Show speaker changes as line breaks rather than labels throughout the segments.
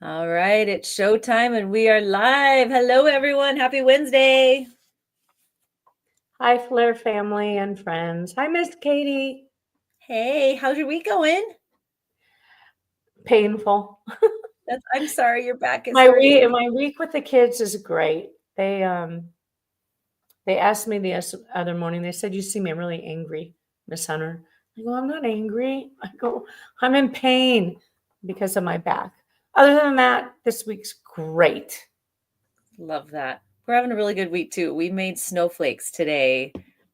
All right, it's showtime and we are live. Hello, everyone. Happy Wednesday.
Hi, Flair family and friends. Hi, Miss Katie.
Hey, how's your week going?
Painful.
I'm sorry your back is
My
hurting.
week with the kids is great. They asked me the other morning. They said, "You seem really angry, Miss Hunter." I go, "I'm not angry." I go, "I'm in pain because of my back." Other than that, this week's great.
Love that. We're having a really good week too. We made snowflakes today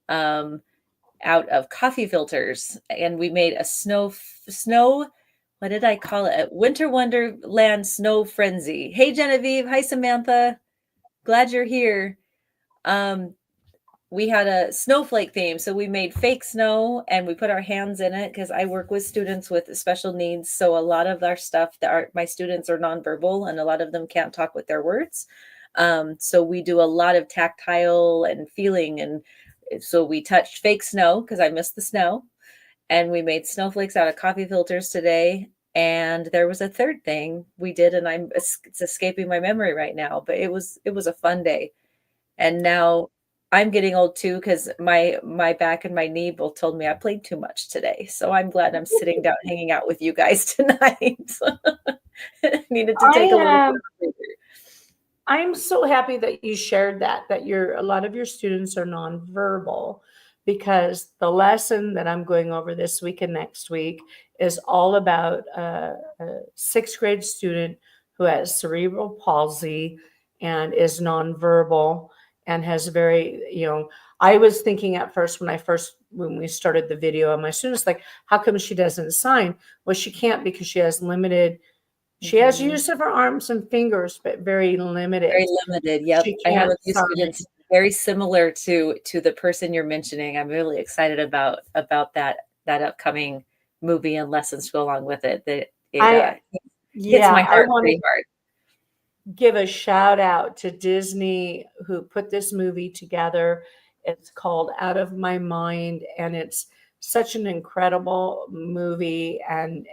um, out of coffee filters, and we made a snow. What did I call it? A Winter Wonderland Snow Frenzy. Hey, Genevieve. Hi, Samantha. Glad you're here. Um, we had a snowflake theme. So we made fake snow and we put our hands in it because I work with students with special needs. So a lot of our stuff my students are nonverbal and a lot of them can't talk with their words. So we do a lot of tactile and feeling. And so we touched fake snow because I missed the snow. And we made snowflakes out of coffee filters today. And there was a third thing we did, and it's escaping my memory right now, but it was a fun day. And now I'm getting old too because my back and my knee both told me I played too much today. So I'm glad I'm sitting down hanging out with you guys tonight. Needed to
I
take a little bit
am.
of a breather.
I'm so happy that you shared that a lot of your students are nonverbal because the lesson that I'm going over this week and next week is all about a sixth grade student who has cerebral palsy and is nonverbal and has I was thinking at first when we started the video of my students, like, how come she doesn't sign? Well, she can't because she has
Mhm.
use of her arms and fingers, but very
Very
limited.
limited. Yep.
She
I have a
can't
few
sign.
students very similar to the person you're mentioning. I'm really excited about that upcoming movie and lessons to go along with it. That it
I
hits
Yeah,
my
I
heart
want to
pretty hard.
give a shout out to Disney who put this movie together. It's called Out of My Mind, and it's such an incredible movie and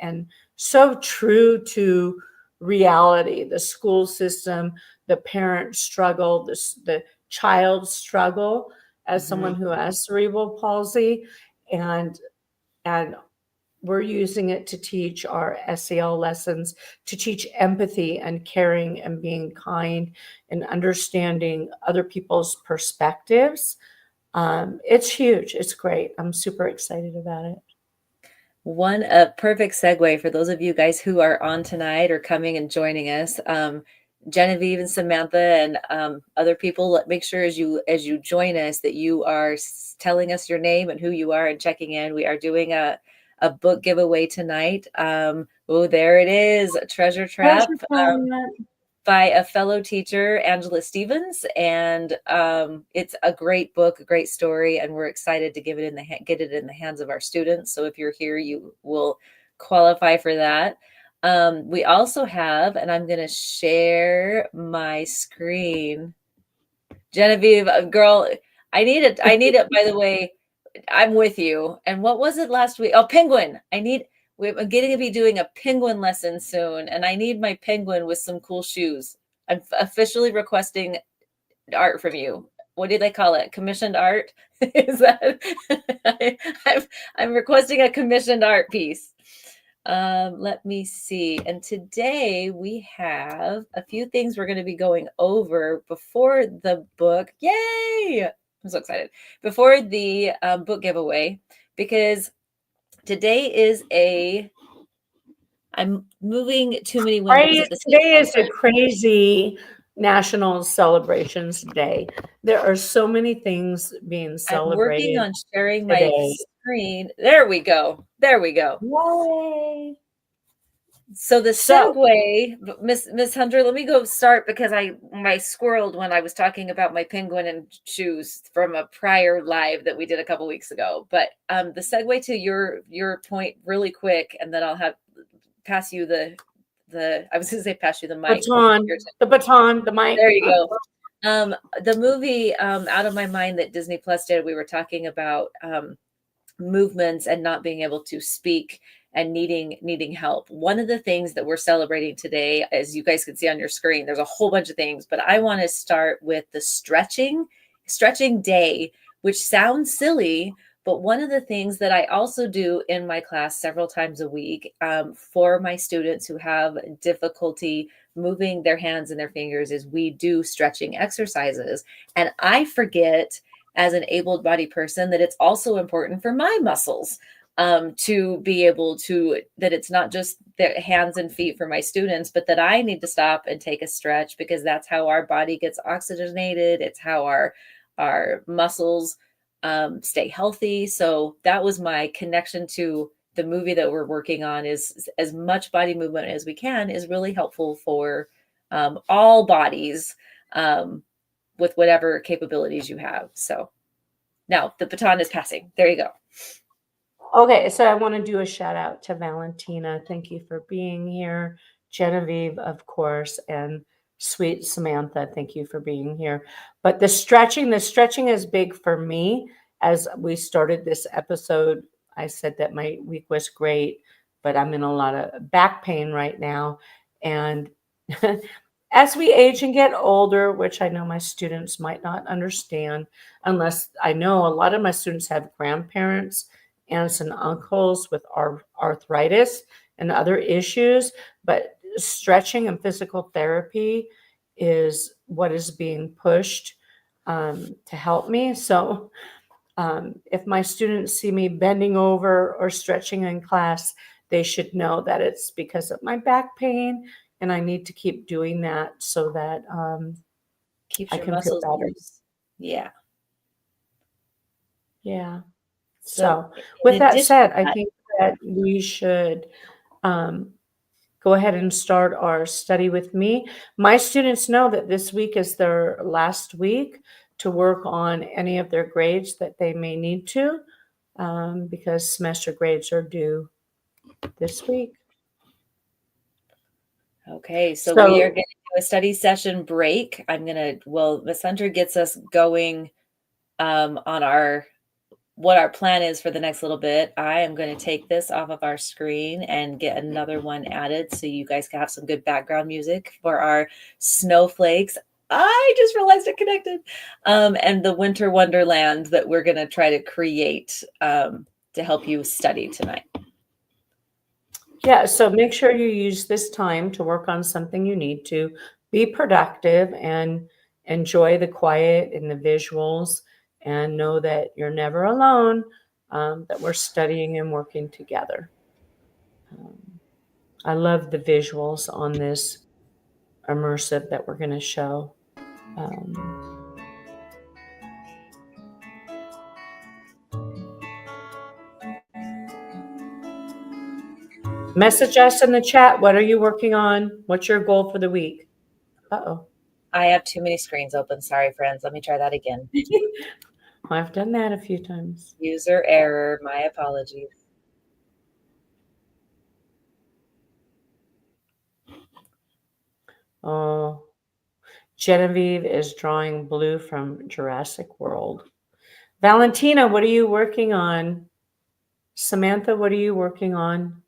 so true to reality, the school system, the parent struggle, the child struggle as
Mhm.
someone who has cerebral palsy, and and we're using it to teach our SEL lessons, to teach empathy and caring and being kind and understanding other people's perspectives. It's huge. It's great. I'm super excited about it.
One a perfect segue for those of you guys who are on tonight or coming and joining us. Genevieve and Samantha and other people, make sure as you join us that you are telling us your name and who you are and checking in. We are doing a book giveaway tonight. Oh, there it is, Treasure
Pleasure,
Trap.
Tanya.
By a fellow teacher, Angela Stevens, and it's a great book, a great story, and we're excited to get it in the hands of our students. So if you're here, you will qualify for that. We also have, and I'm going to share my screen. Genevieve, girl, I need it. I need it. By the way, I'm with you. And what was it last week? Oh, penguin. I'm getting to be doing a penguin lesson soon, and I need my penguin with some cool shoes. I'm officially requesting art from you. What do they call it? Commissioned art? Is that I'm, I'm requesting a commissioned art piece. Let me see. And today we have a few things we're going to be going over before the book. Yay! I'm so excited. Before the book giveaway, because today is I'm moving too many windows
Right.
at the
Today
same
is a
time.
crazy National Celebrations Day. There are so many things being
I'm working
celebrated
on sharing my
today.
screen. There we go. There we go.
Yay.
So the
So,
segue, Miss Hunter, let me go start because my squirreled when I was talking about my penguin and shoes from a prior live that we did a couple weeks ago. But the segue to your point really quick, and then I'll have pass you the I was going to say pass you the mic, but
baton, the mic.
there you go. The movie Out of My Mind that Disney Plus did, we were talking about movements and not being able to speak and needing help. One of the things that we're celebrating today, as you guys can see on your screen, there's a whole bunch of things, but I want to start with the stretching day, which sounds silly, but one of the things that I also do in my class several times a week, for my students who have difficulty moving their hands and their fingers, is we do stretching exercises. And I forget, as an able bodied person, that it's also important for my muscles, to be able to, that it's not just the hands and feet for my students, but that I need to stop and take a stretch, because that's how our body gets oxygenated. It's how our muscles stay healthy. So that was my connection to the movie that we're working on, is as much body movement as we can is really helpful for all bodies, um, with whatever capabilities you have. So now the baton is passing. There you go.
Okay, so I want to do a shout out to Valentina. Thank you for being here. Genevieve, of course, and sweet Samantha, thank you for being here. But the stretching is big for me. As we started this episode, I said that my week was great, but I'm in a lot of back pain right now. And as we age and get older, which I know my students might not understand, unless I know a lot of my students have grandparents, aunts and uncles with arthritis and other issues, but stretching and physical therapy is what is being pushed to help me. So if my students see me bending over or stretching in class, they should know that it's because of my back pain, and I need to keep doing that so that
Keeps
I
your
can feel
muscles
better.
loose. Yeah.
Yeah.
So
So,
in
with that
addition to
said, I
that,
think that we should um, go ahead and start our study with me. My students know that this week is their last week to work on any of their grades that they may need to, because semester grades are due this week.
okay, so we are
So,
going to do a study session break. Well, Miss Hunter gets us going on our what our plan is for the next little bit. I am going to take this off of our screen and get another one added so you guys can have some good background music for our snowflakes. I just realized it connected. And the winter wonderland that we're going to try to create, to help you study tonight.
yeah, so make sure you use this time to work on something you need to. Be productive and enjoy the quiet and the visuals, and know that you're never alone, that we're studying and working together. Um, I love the visuals on this immersive that we're going to show. Um, Message us in the chat. What are you working on? What's your goal for the week? Uh-oh.
I have too many screens open. Sorry, friends. Let me try that again.
I've done that a few times.
User error. My apologies.
Oh, Genevieve is drawing blue from Jurassic World. Valentina, what are you working on? Samantha, what are you working on?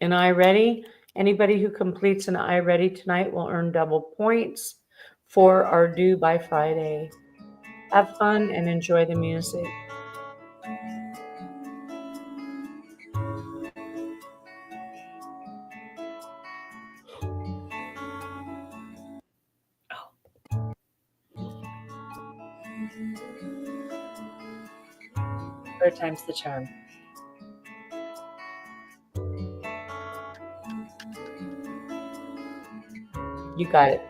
An I ready? Anybody who completes an I ready tonight will earn double points for our due by Friday. Have fun and enjoy the music.
Oh, third time's the charm.
You got it.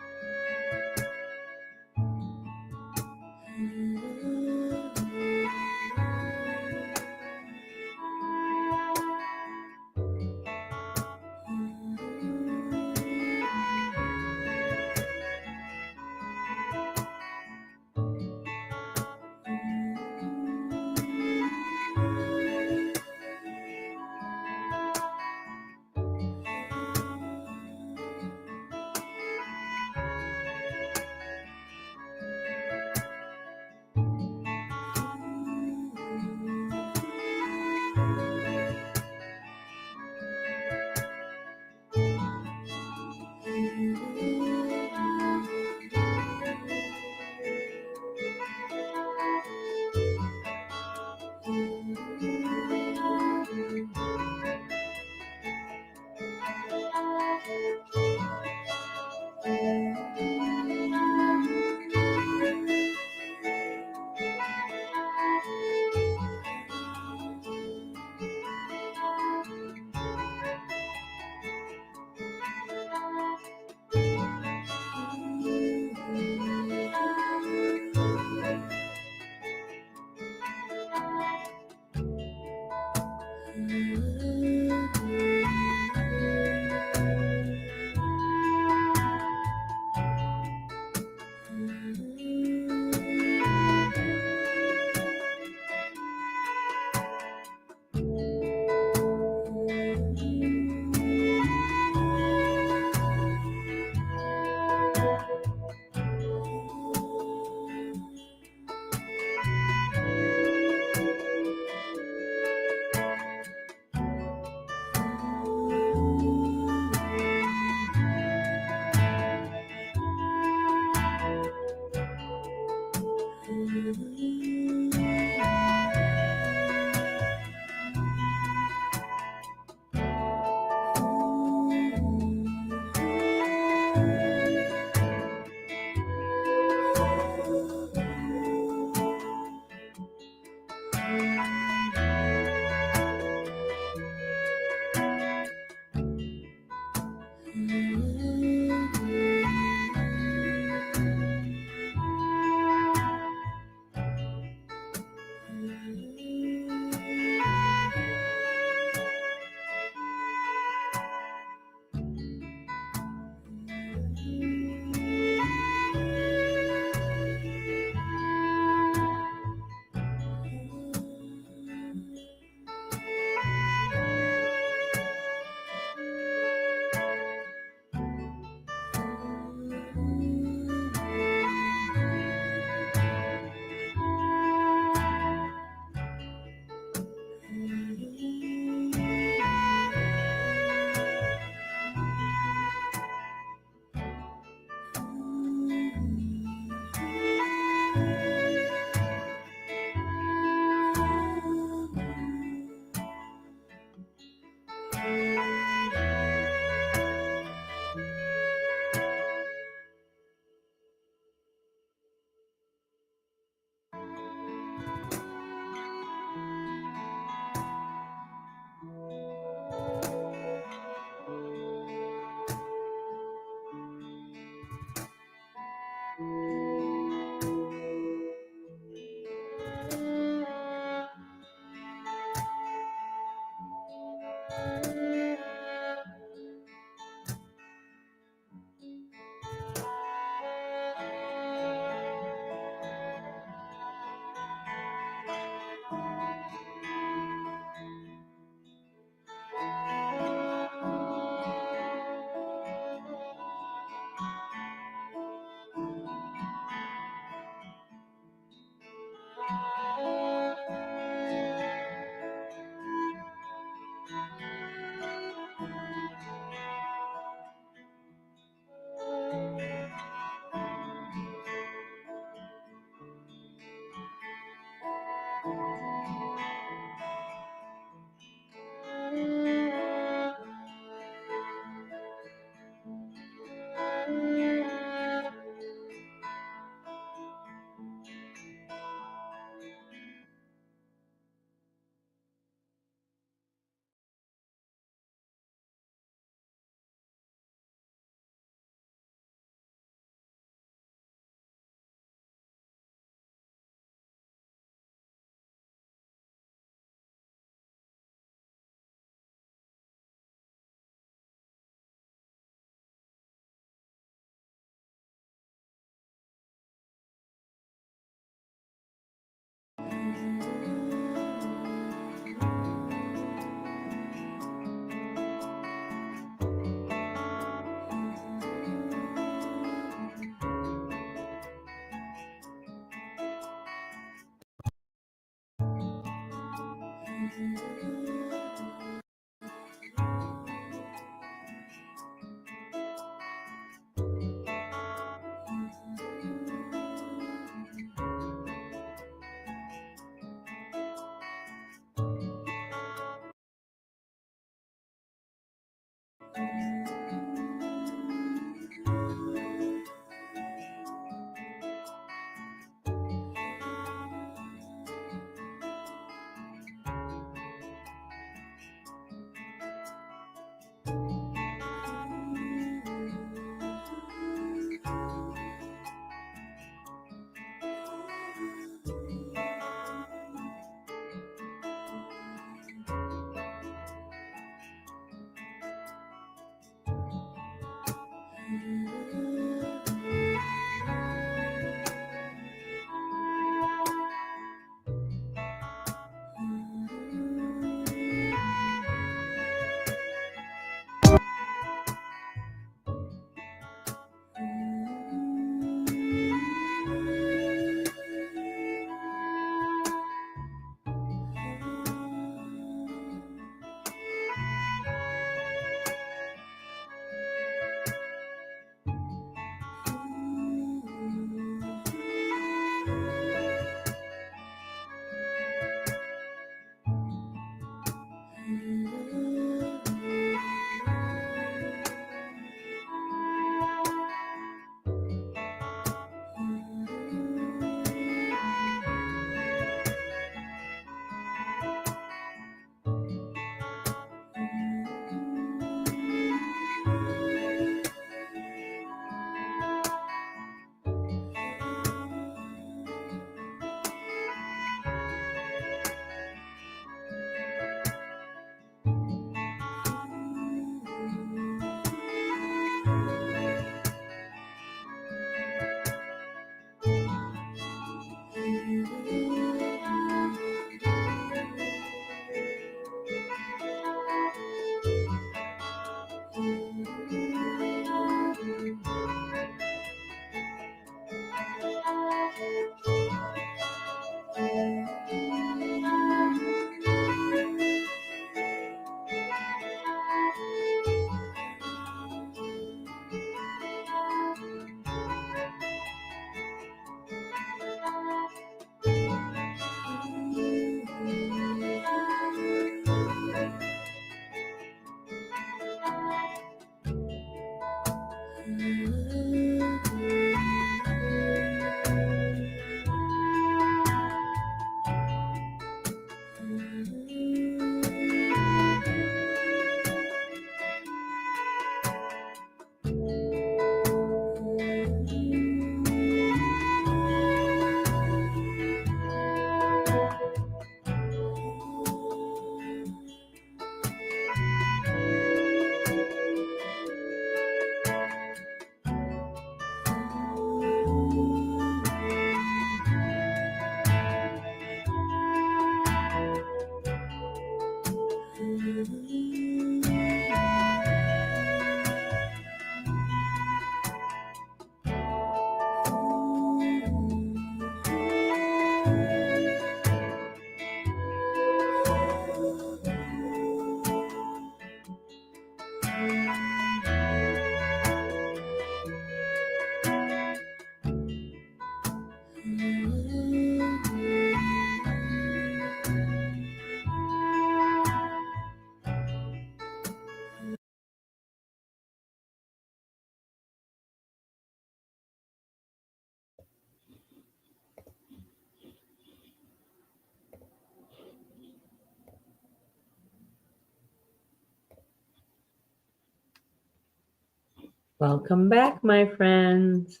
Welcome back, my friends.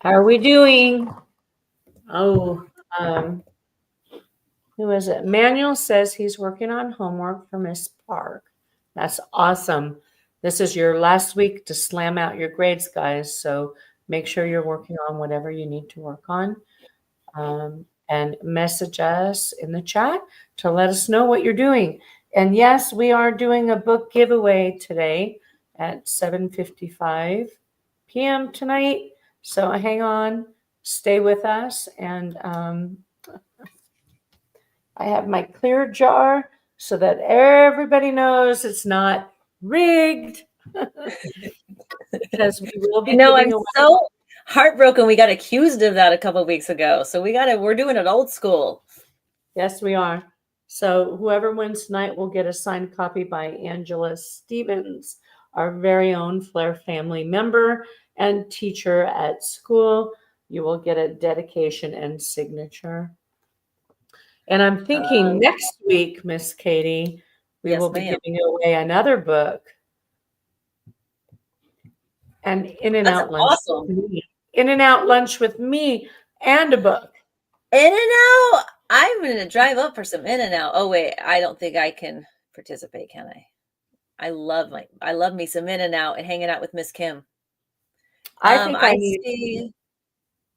How are we doing? Oh, who is it? Manuel says he's working on homework for Miss Park. That's awesome. This is your last week to slam out your grades, guys. So make sure you're working on whatever you need to work on. And message us in the chat to let us know what you're doing. And yes, we are doing a book giveaway today at 7:55 p.m. tonight. So hang on, stay with us, and I have my clear jar so that everybody knows it's not rigged because we will
I
be
know, I'm
giving away.
so heartbroken we got accused of that a couple weeks ago. So we're doing it old school.
Yes, we are. So whoever wins tonight will get a signed copy by Angela Stevens, our very own Flair family member and teacher at school. You will get a dedication and signature. And I'm thinking
Um,
next week, Miss Katie, we will
yes,
be
ma'am.
giving away another book and In and
That's
Out Lunch with
awesome.
me. In and Out Lunch with me and a book.
In-N-Out. I'm gonna drive up for some In-N-Out. Oh wait, I don't think I can participate, can I? I love me some In-N-Out and hanging out with Miss Kim.
I think I
I
need,
see.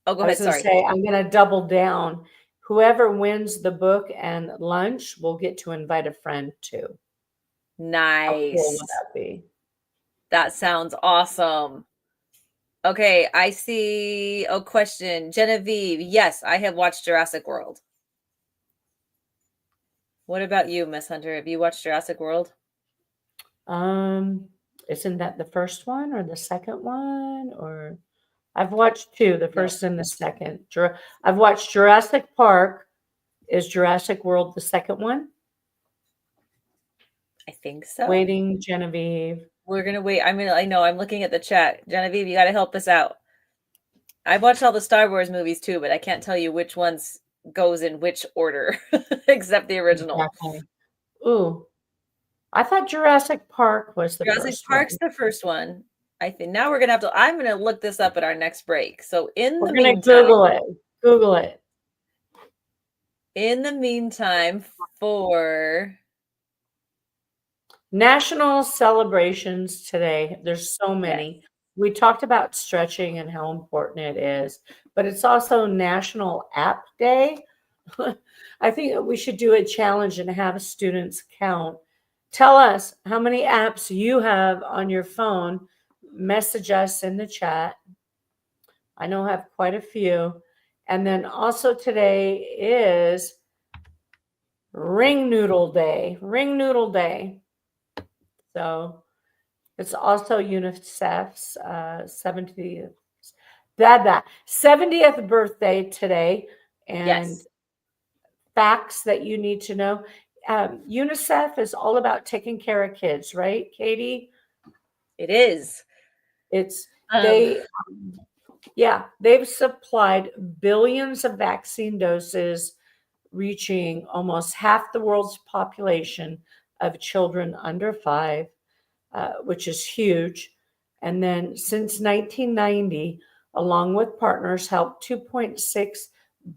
Oh, go
I was
ahead.
going to
Sorry.
say, I'm going to double down. Whoever wins the book and lunch will get to invite a friend too. How cool would
Nice.
that be?
That sounds awesome. Okay, I see. Oh, question. Genevieve. Yes, I have watched Jurassic World. What about you, Miss Hunter? Have you watched Jurassic World?
Um, isn't that the first one or the second one? Or I've watched two, the
No,
first and the second. I've watched Jurassic Park. Is Jurassic World the second one?
I think so.
Waiting, Genevieve.
We're gonna wait. I know, I'm looking at the chat. Genevieve, you gotta help us out. I've watched all the Star Wars movies too, but I can't tell you which ones goes in which order, except the original.
Exactly. Ooh, I thought Jurassic Park was the
Jurassic
first
Park's
one.
the first one. I think now we're gonna have to. I'm gonna look this up at our next break. So
We're gonna Google it. Google it.
in the meantime, for
National celebrations today. There's so
yes,
many. We talked about stretching and how important it is, but it's also National App Day. I think that we should do a challenge and have students count. Tell us how many apps you have on your phone. Message us in the chat. I know I have quite a few. And then also today is Ring Noodle Day. Ring Noodle Day. So it's also UNICEF's 70th birthday today. And
yes,
facts that you need to know. UNICEF is all about taking care of kids, right, Katie?
it is.
It's
Um,
they, yeah, they've supplied billions of vaccine doses, reaching almost half the world's population of children under 5, which is huge. And then since 1990, along with partners, helped 2.6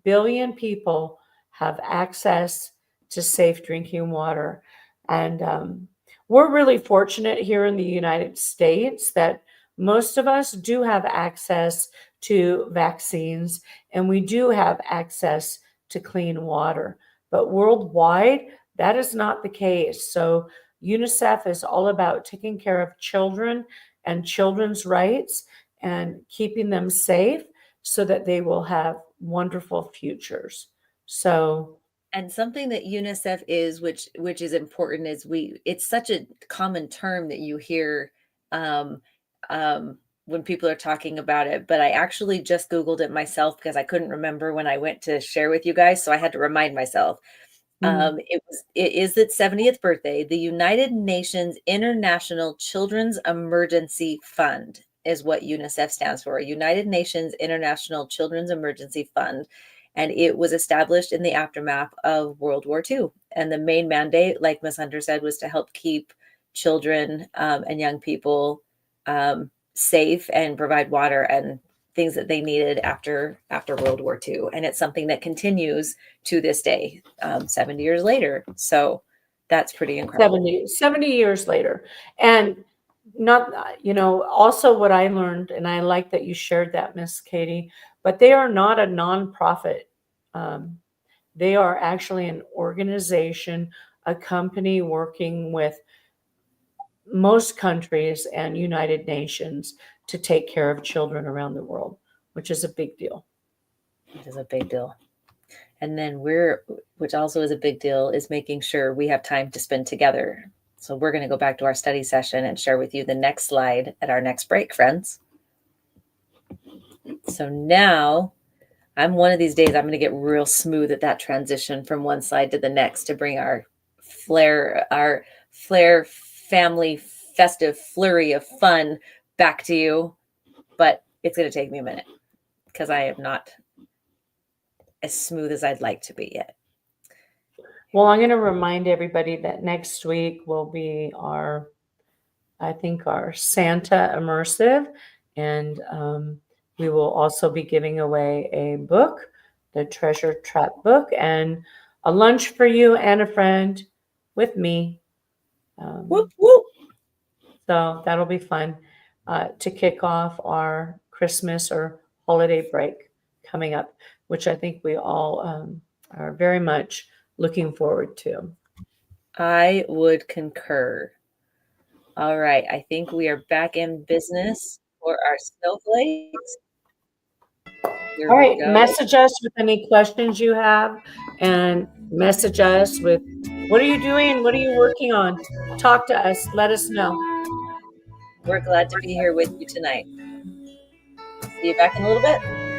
billion people have access to safe drinking water. And we're really fortunate here in the United States that most of us do have access to vaccines and we do have access to clean water. But worldwide, that is not the case. So UNICEF is all about taking care of children and children's rights and keeping them safe so that they will have wonderful futures. So,
and something that UNICEF is, which is important, is it's such a common term that you hear um, when people are talking about it. But I actually just Googled it myself because I couldn't remember when I went to share with you guys, so I had to remind myself.
mm,
It is its 70th birthday. The United Nations International Children's Emergency Fund is what UNICEF stands for. United Nations International Children's Emergency Fund. And it was established in the aftermath of World War II. And the main mandate, like Ms. Hunter said, was to help keep children and young people safe and provide water and things that they needed after World War II. And it's something that continues to this day, 70 years later. So that's pretty incredible.
70 years later. And not, also what I learned, and I like that you shared that, Miss Katie, but they are not a nonprofit. Um, they are actually an organization, a company working with most countries and United Nations to take care of children around the world, which is a big deal.
It is a big deal. And then which also is a big deal, is making sure we have time to spend together. So we're going to go back to our study session and share with you the next slide at our next break, friends. So now one of these days, I'm going to get real smooth at that transition from one slide to the next to bring our Flair family festive flurry of fun back to you. But it's going to take me a minute because I am not as smooth as I'd like to be yet.
Well, I'm going to remind everybody that next week will be I think, our Santa immersive, and we will also be giving away a book, the Treasure Trap book, and a lunch for you and a friend with me.
Whoop,
Um,
whoop.
so that'll be fun to kick off our Christmas or holiday break coming up, which I think we all are very much looking forward to.
I would concur. All right. I think we are back in business for our snowflakes. Here
All
we
right,
go.
message us with any questions you have, and message us with what are you doing? What are you working on? Talk to us. Let us know.
We're glad to be here with you tonight. See you back in a little bit.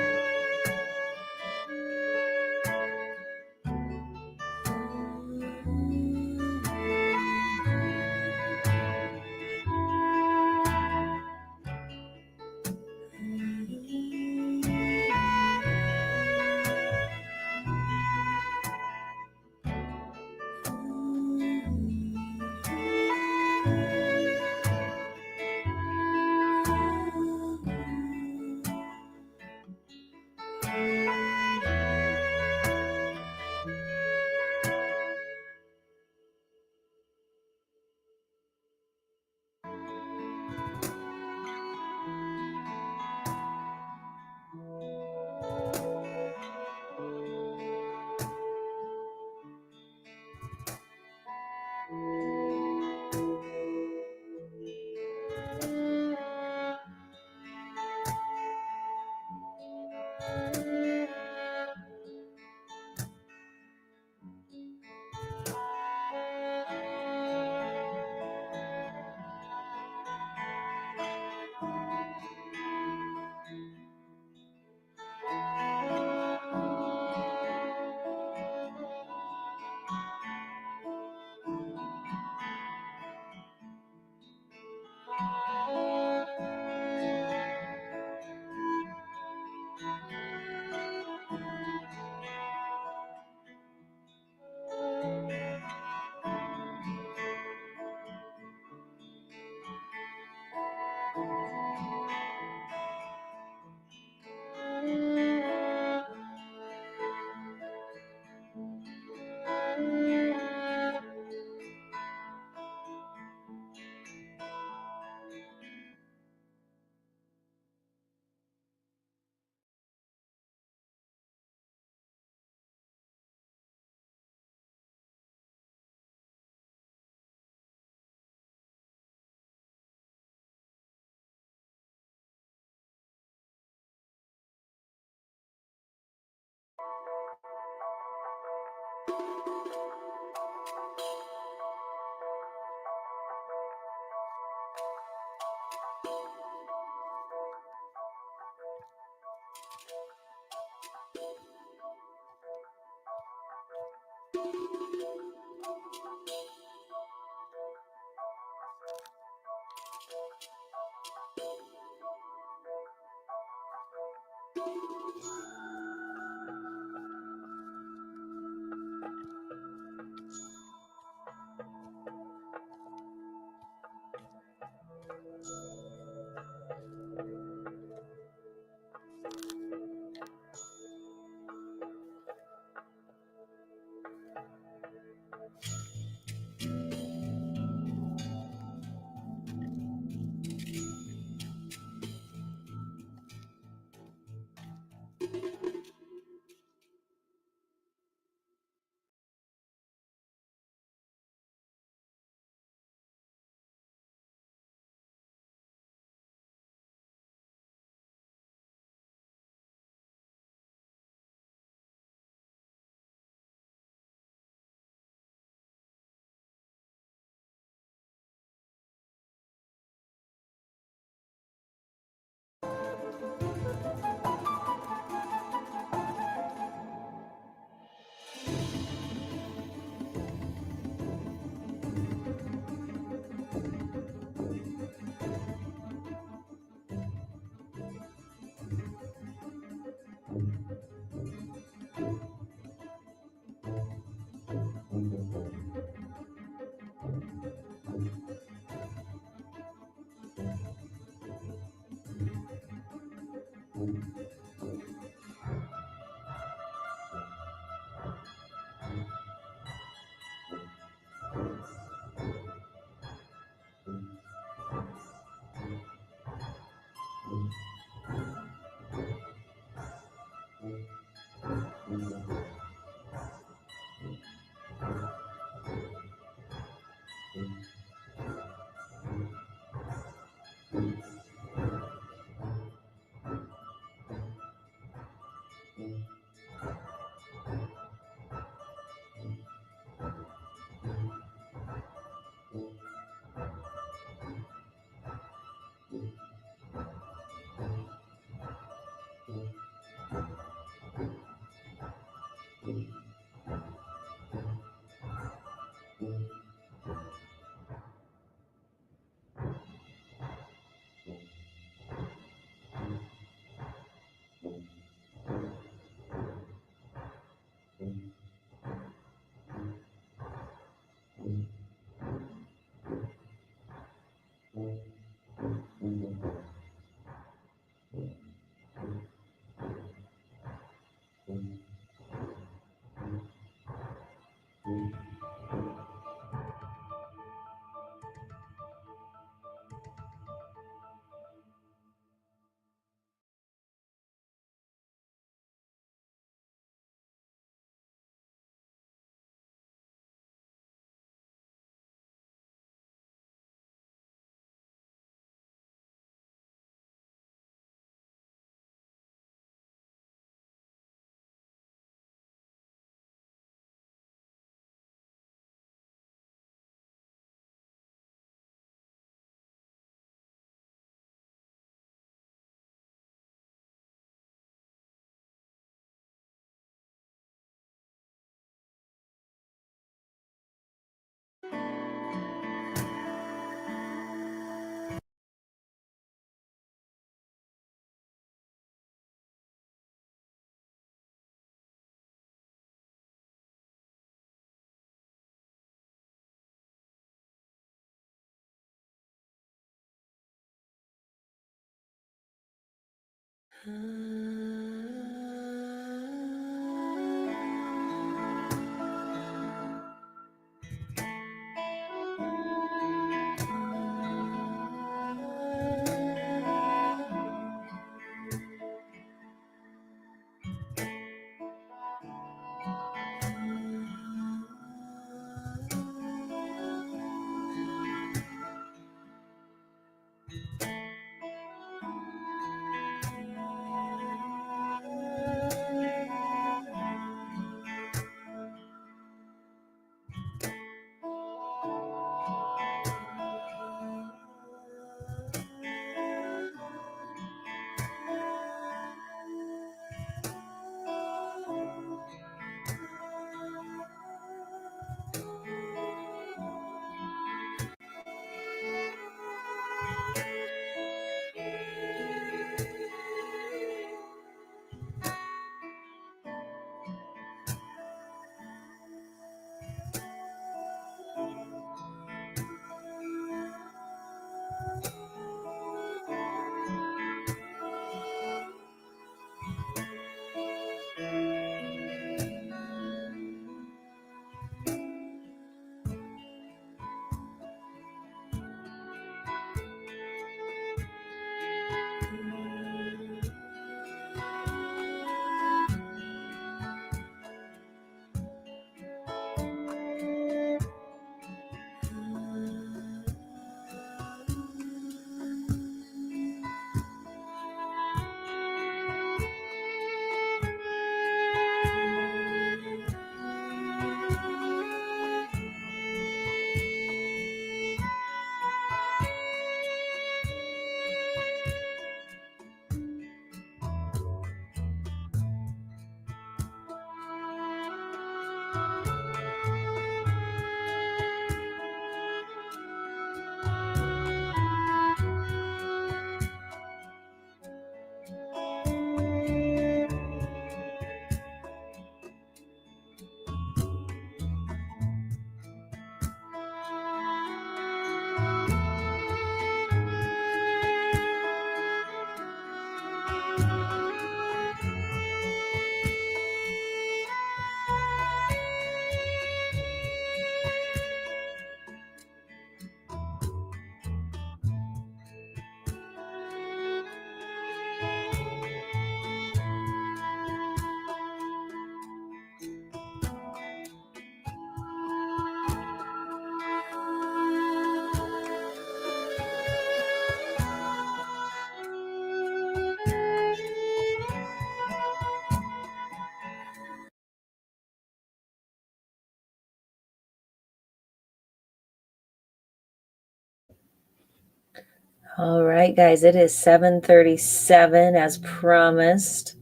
All right, guys, it is 7:37 as promised.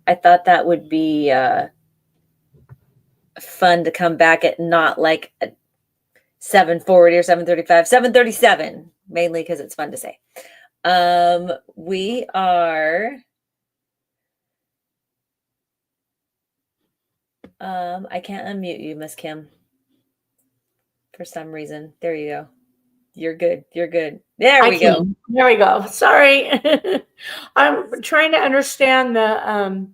I thought that would be fun to come back at not like 7:40 or 7:35, 7:37, mainly because it's fun to say. We are I can't unmute you, Miss Kim, for some reason. There you go. You're good. You're good. There
I
we go.
can. There we go. Sorry. I'm trying to understand the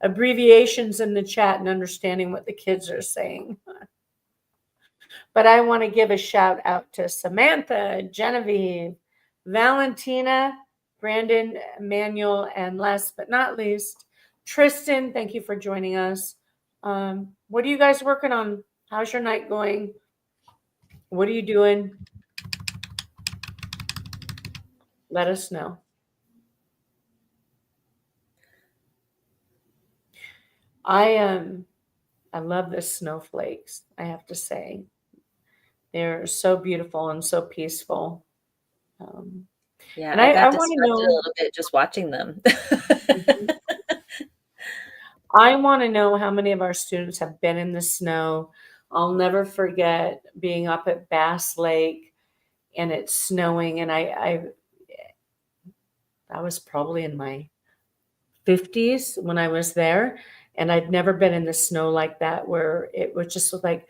abbreviations in the chat and understanding what the kids are saying. But I want to give a shout out to Samantha, Genevieve, Valentina, Brandon, Manuel, and last but not least, Tristan. Thank you for joining us. What are you guys working on? How's your night going? What are you doing? Let us know. I love the snowflakes, I have to say. They're so beautiful and so peaceful. Um,
Yeah,
and
I
I
got
want to
distracted a
know.
little bit just watching them.
Mhm. I want to know how many of our students have been in the snow. I'll never forget being up at Bass Lake and it's snowing, and I was probably in my 50s when I was there, and I'd never been in the snow like that where it was just like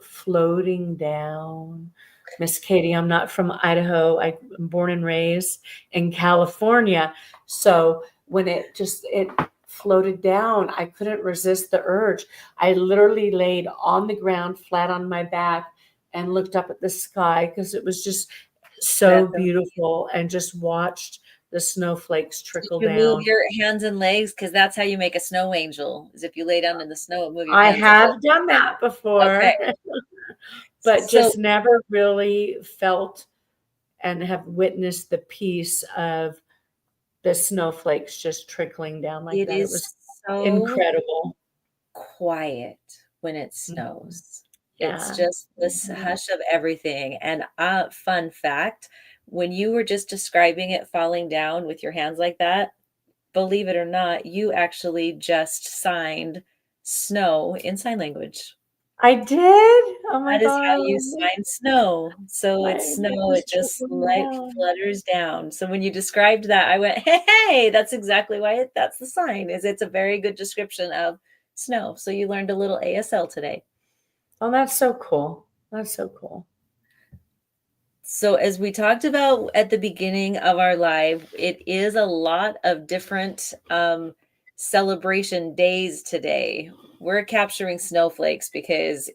floating down. Miss Katie, I'm not from Idaho. I'm born and raised in California. So when it floated down, I couldn't resist the urge. I literally laid on the ground flat on my back and looked up at the sky because it was just so
That's
beautiful, and just watched the snowflakes
Did
trickle
you move
down.
your hands and legs? Because that's how you make a snow angel, is if you lay down in the snow and move your
I
hands and legs.
have done that
Okay.
before, but
So
just never really felt and have witnessed the peace of the snowflakes just trickling down like
it
that. It
is
was
so
incredible.
quiet when it
Mhm.
snows. It's
Yeah.
just this
Mhm.
hush of everything. And fun fact, when you were just describing it falling down with your hands like that, believe it or not, you actually just signed snow in sign language.
I did? Oh my
That is how
god.
you sign snow. So it's
Like, it
snow, it
just
just
trickling
light
down.
flutters down. So when you described that, I went, "Hey, hey, that's exactly why that's the sign, is it's a very good description of snow." So you learned a little ASL today.
Oh, that's so cool. That's so cool.
So as we talked about at the beginning of our live, it is a lot of different celebration days today. We're capturing snowflakes because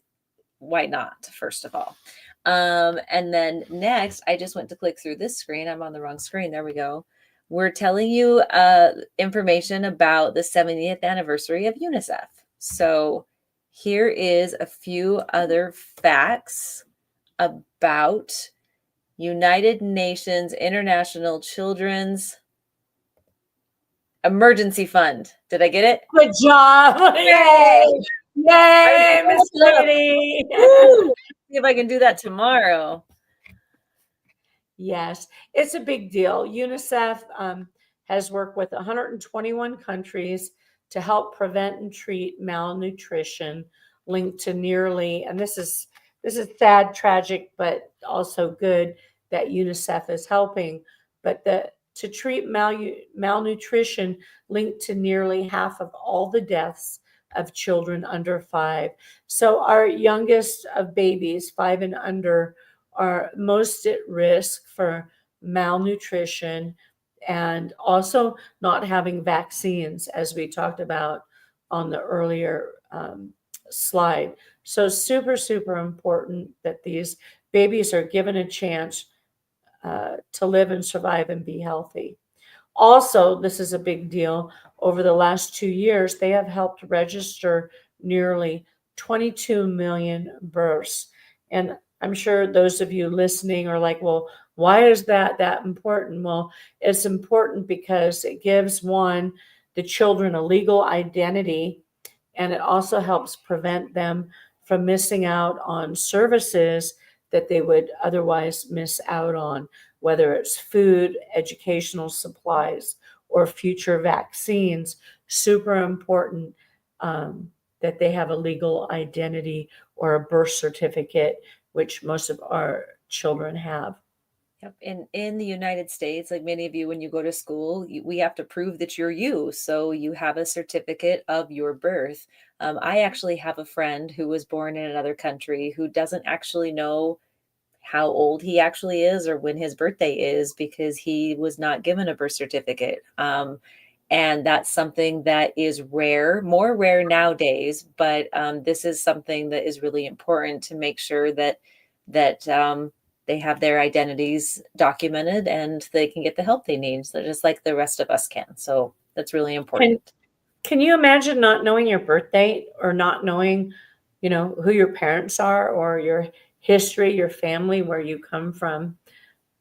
why not, first of all. And then next, I just went to click through this screen. I'm on the wrong screen. There we go. We're telling you information about the 70th anniversary of UNICEF. So here is a few other facts about United Nations International Children's Emergency Fund. Did I get it?
Good job. Yay.
Yay! I was
Yay,
gonna
Miss
look it up.
Katie.
Woo! See if I can do that tomorrow.
Yes, it's a big deal. UNICEF has worked with 121 countries to help prevent and treat malnutrition linked to nearly, and this is sad, tragic, but also good that UNICEF is helping. But to treat malnutrition linked to nearly half of all the deaths of children under 5. So our youngest of babies, 5 and under, are most at risk for malnutrition and also not having vaccines, as we talked about on the earlier slide. So, super, super important that these babies are given a chance to live and survive and be healthy. Also, this is a big deal. Over the last 2 years, they have helped register nearly 22 million births. And I'm sure those of you listening are like, well, why is that important? Well, it's important because it gives the children a legal identity, and it also helps prevent them from missing out on services that they would otherwise miss out on, whether it's food, educational supplies, or future vaccines, super important that they have a legal identity or a birth certificate, which most of our children have.
Yep. In the United States, like many of you, when you go to school, we have to prove that you're you. So you have a certificate of your birth. I actually have a friend who was born in another country who doesn't actually know how old he actually is or when his birthday is because he was not given a birth certificate. And that's something that is rare, more rare nowadays. But this is something that is really important to make sure that they have their identities documented and they can get the help they need. So just like the rest of us can. So that's really
Can
important.
can you imagine not knowing your birth date or not knowing, who your parents are or your history, your family, where you come from,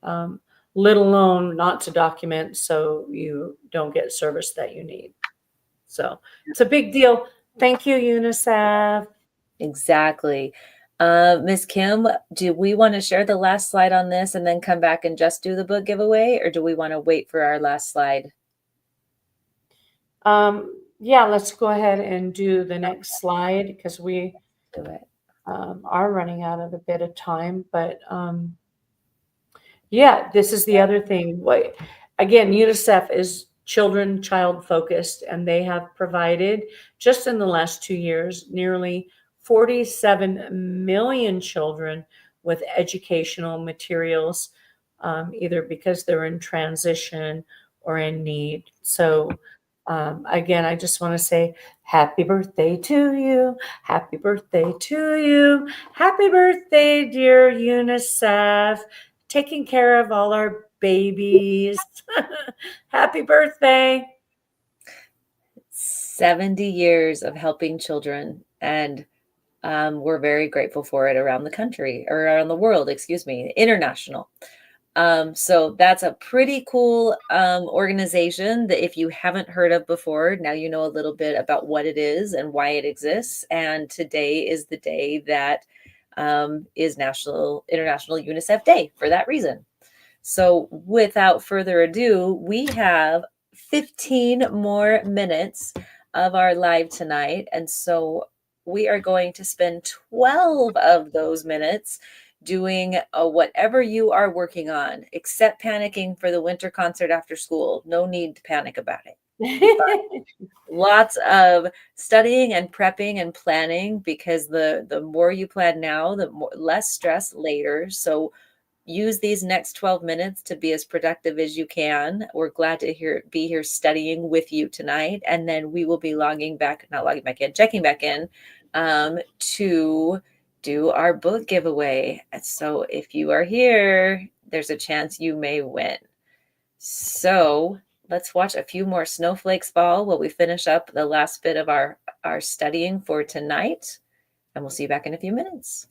um, let alone not to document so you don't get service that you need. So it's a big deal. Thank you, UNICEF.
Exactly. Miss Kim, do we want to share the last slide on this and then come back and just do the book giveaway, or do we want to wait for our last slide?
Yeah, let's go ahead and do the next slide because we
Do it.
are running out of a bit of time. But yeah, this is the other thing. What again, UNICEF is child focused, and they have provided just in the last 2 years nearly 47 million children with educational materials, either because they're in transition or in need. So again, I just want to say happy birthday to you. Happy birthday to you. Happy birthday, dear UNICEF, taking care of all our babies. Happy birthday.
70 years of helping children, and we're very grateful for it around the country or around the world, excuse me, international. So that's a pretty cool organization that if you haven't heard of before, now you know a little bit about what it is and why it exists. And today is the day that is International UNICEF Day for that reason. So without further ado, we have 15 more minutes of our live tonight. And so we are going to spend 12 of those minutes doing whatever you are working on, except panicking for the winter concert after school. No need to panic about it. Be fine. Lots of studying and prepping and planning because the more you plan now, the more less stress later. So use these next 12 minutes to be as productive as you can. We're glad to be here studying with you tonight. And then we will be not logging back in, checking back in to do our book giveaway. So if you are here, there's a chance you may win. So let's watch a few more snowflakes fall while we finish up the last bit of our studying for tonight. And we'll see you back in a few minutes.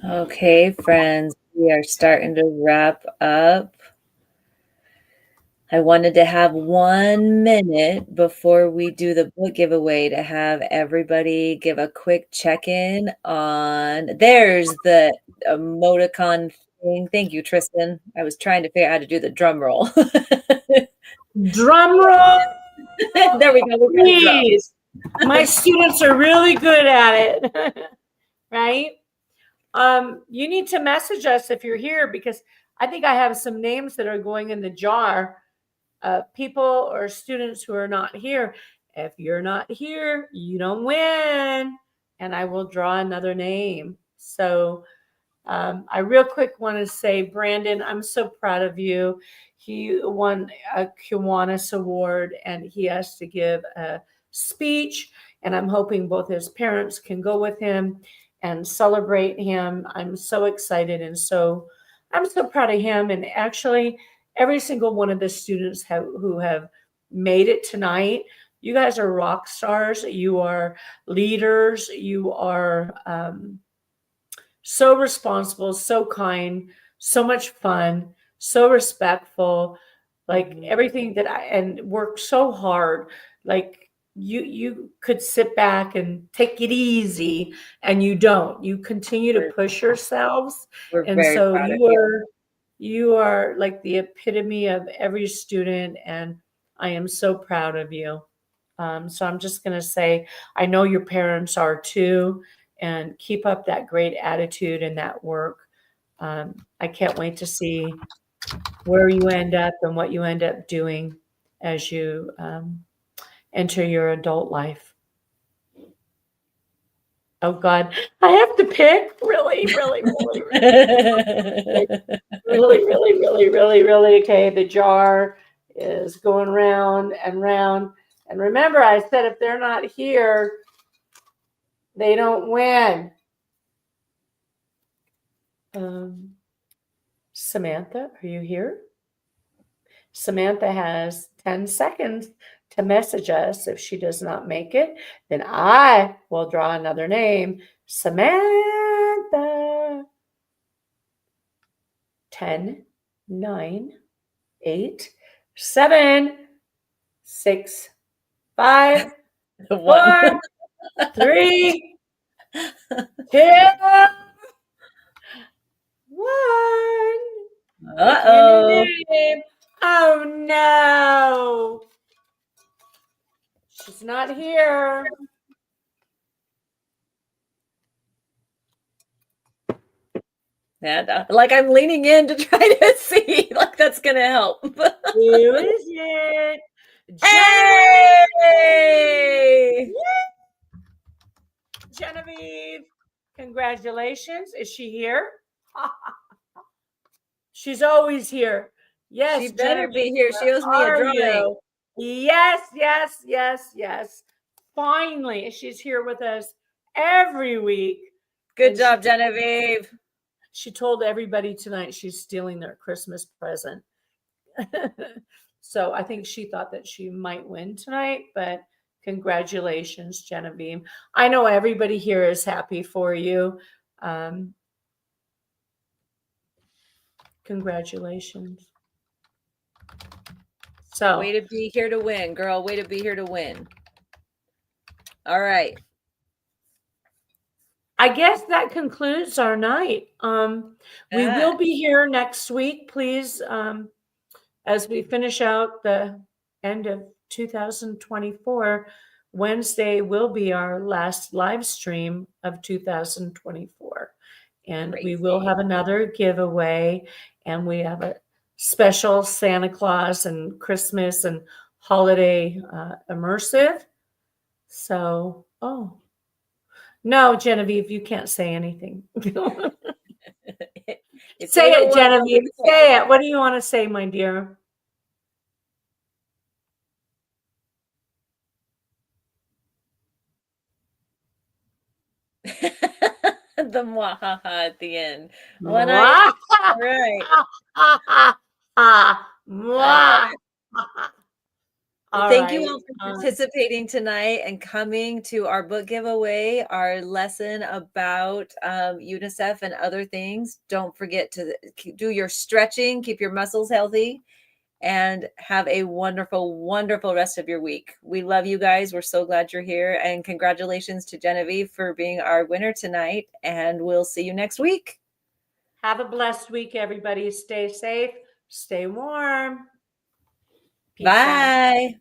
Okay, friends, we are starting to wrap up. I wanted to have 1 minute before we do the book giveaway to have everybody give a quick check-in on there's the emoticon thing. Thank you, Tristan. I was trying to figure out how to do the drum roll.
Drum roll,
There we go, we got a drum.
please. My students are really good at it, right? You need to message us if you're here because I think I have some names that are going in the jar. People or students who are not here. If you're not here, you don't win, and I will draw another name. So I real quick want to say, Brandon, I'm so proud of you. He won a Kiwanis Award and he has to give a speech. And I'm hoping both his parents can go with him and celebrate him. I'm so excited I'm so proud of him. And actually, every single one of the students who have made it tonight, you guys are rock stars. You are leaders. You are so responsible, so kind, so much fun, so respectful, like everything that I and work so hard. Like you could sit back and take it easy and you don't. You continue to
We're,
push yourselves.
we're
And
very
so
proud of you.
you are like the epitome of every student and I am so proud of you. So I'm just going to say, I know your parents are too, and keep up that great attitude and that work. I can't wait to see where you end up and what you end up doing as you enter your adult life. Oh God, I have to pick. Really, really, really, really, really, really, really, really. Okay, the jar is going round and round. And remember, I said if they're not here, they don't win. Samantha, are you here? Samantha has 10 seconds to message us. If she does not make it, then I will draw another name. Samantha. 10, 9, 8, 7, 6, 5,
One.
4, 3, 2, 1. Give me a
Uh-oh.
new name. Oh no. She's not here.
And like I'm leaning in to try to see, like that's gonna help.
Who is it? Genevieve!
Hey!
Genevieve! Congratulations. Is she here? She's always here.
She
Yes,
better be
Genevieve,
here. She owes
where
me a
are
drawing.
you? Yes, yes, yes, yes. Finally, she's here with us every week.
Good
And
job, Genevieve.
she told everybody tonight she's stealing their Christmas present. So I think she thought that she might win tonight, but congratulations, Genevieve. I know everybody here is happy for you. Um, Congratulations. So
Way to be here to win, girl. Way to be here to win. All right.
I guess that concludes our night. We will be here next week, please, as we finish out the end of 2024. Wednesday will be our last live stream of 2024. And we will
Crazy.
have another giveaway, and we have a special Santa Claus and Christmas and holiday immersive. So, oh, no, Genevieve, you can't say anything.
If
Say
they don't
it,
want to
Genevieve. Say it. What do you want to say, my dear?
the mwahaha at the end. When I
Mwah!
right.
Ah,
I love
mwah!
it. Well,
All
thank you
right.
all for participating tonight and coming to our book giveaway, our lesson about UNICEF and other things. Don't forget to do your stretching, keep your muscles healthy, and have a wonderful, wonderful rest of your week. We love you guys. We're so glad you're here. And congratulations to Genevieve for being our winner tonight. And we'll see you next week.
Have a blessed week, everybody. Stay safe, stay warm. Peace out.
Bye.